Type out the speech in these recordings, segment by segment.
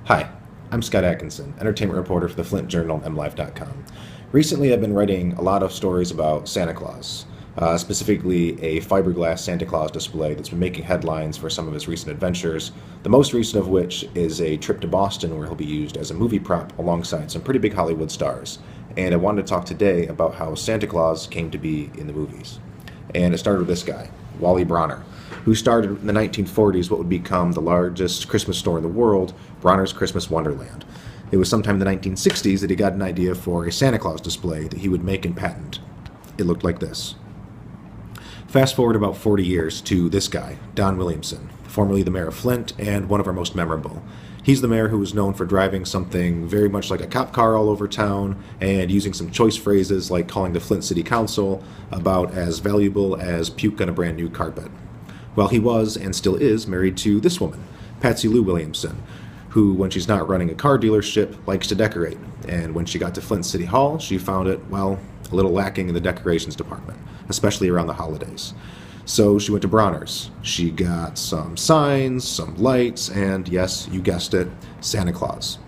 Hi, I'm Scott Atkinson, entertainment reporter for the Flint Journal and MLive.com. Recently, I've been writing a lot of stories about Santa Claus, specifically a fiberglass Santa Claus display that's been making headlines for some of his recent adventures, the most recent of which is a trip to Boston where he'll be used as a movie prop alongside some pretty big Hollywood stars. And I wanted to talk today about how Santa Claus came to be in the movies. And it started with this guy, Wally Bronner, who started in the 1940s what would become the largest Christmas store in the world, Bronner's Christmas Wonderland. It was sometime in the 1960s that he got an idea for a Santa Claus display that he would make and patent. It looked like this. Fast forward about 40 years to this guy, Don Williamson, formerly the mayor of Flint and one of our most memorable. He's the mayor who was known for driving something very much like a cop car all over town and using some choice phrases like calling the Flint City Council about as valuable as puke on a brand new carpet. Well, he was and still is married to this woman, Patsy Lou Williamson, who, when she's not running a car dealership, likes to decorate. And when she got to Flint City Hall, she found it, well, a little lacking in the decorations department, especially around the holidays. So she went to Bronner's. She got some signs, some lights, and yes, you guessed it, Santa Claus.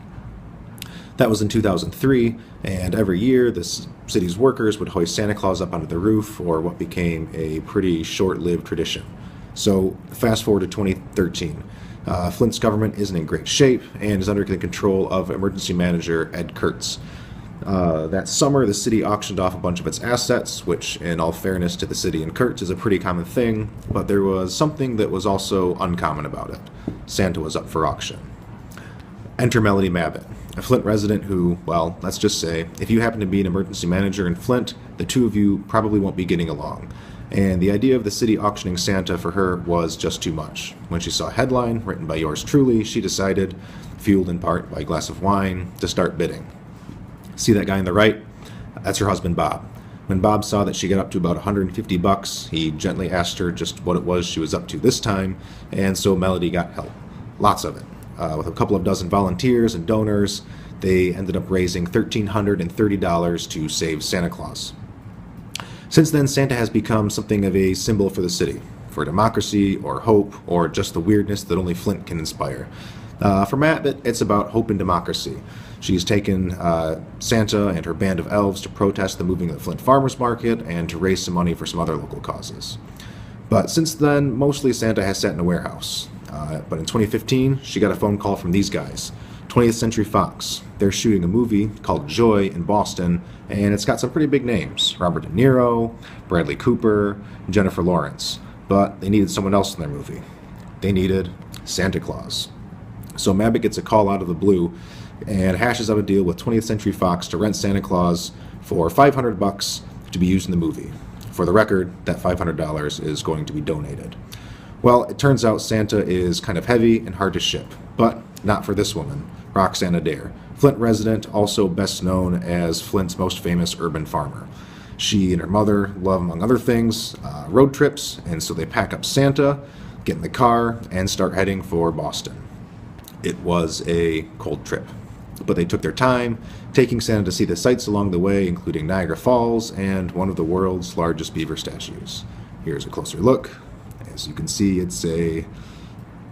That was in 2003, and every year the city's workers would hoist Santa Claus up onto the roof, or what became a pretty short-lived tradition. So fast forward to 2013. Flint's government isn't in great shape and is under the control of emergency manager Ed Kurtz. That summer, the city auctioned off a bunch of its assets, which, in all fairness to the city and Kurtz, is a pretty common thing, but there was something that was also uncommon about it. Santa was up for auction. Enter Melody Mabbitt, a Flint resident who, well, let's just say, if you happen to be an emergency manager in Flint, the two of you probably won't be getting along. And the idea of the city auctioning Santa for her was just too much. When she saw a headline written by yours truly, she decided, fueled in part by a glass of wine, to start bidding. See that guy on the right? That's her husband, Bob. When Bob saw that she got up to about $150, he gently asked her just what it was she was up to this time, and so Melody got help. Lots of it. With a couple of dozen volunteers and donors, they ended up raising $1,330 to save Santa Claus. Since then, Santa has become something of a symbol for the city, for democracy, or hope, or just the weirdness that only Flint can inspire. For Mabbitt, it's about hope and democracy. She's taken Santa and her band of elves to protest the moving of the Flint Farmers Market and to raise some money for some other local causes. But since then, mostly Santa has sat in a warehouse. But in 2015, she got a phone call from these guys, 20th Century Fox. They're shooting a movie called Joy in Boston, and it's got some pretty big names. Robert De Niro, Bradley Cooper, Jennifer Lawrence. But they needed someone else in their movie. They needed Santa Claus. So Mabbitt gets a call out of the blue and hashes out a deal with 20th Century Fox to rent Santa Claus for $500 to be used in the movie. For the record, that $500 is going to be donated. Well, it turns out Santa is kind of heavy and hard to ship, but not for this woman, Roxanne Adair, Flint resident, also best known as Flint's most famous urban farmer. She and her mother love, among other things, road trips, and so they pack up Santa, get in the car, and start heading for Boston. It was a cold trip, but they took their time, taking Santa to see the sights along the way, including Niagara Falls and one of the world's largest beaver statues. Here's a closer look. As you can see, it's a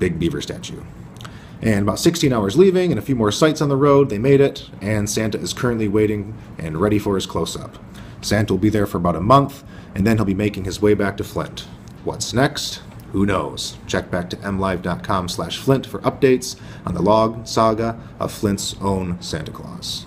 big beaver statue. And about 16 hours leaving and a few more sights on the road, they made it, and Santa is currently waiting and ready for his close-up. Santa will be there for about a month, and then he'll be making his way back to Flint. What's next? Who knows? Check back to mlive.com/Flint for updates on the long saga of Flint's own Santa Claus.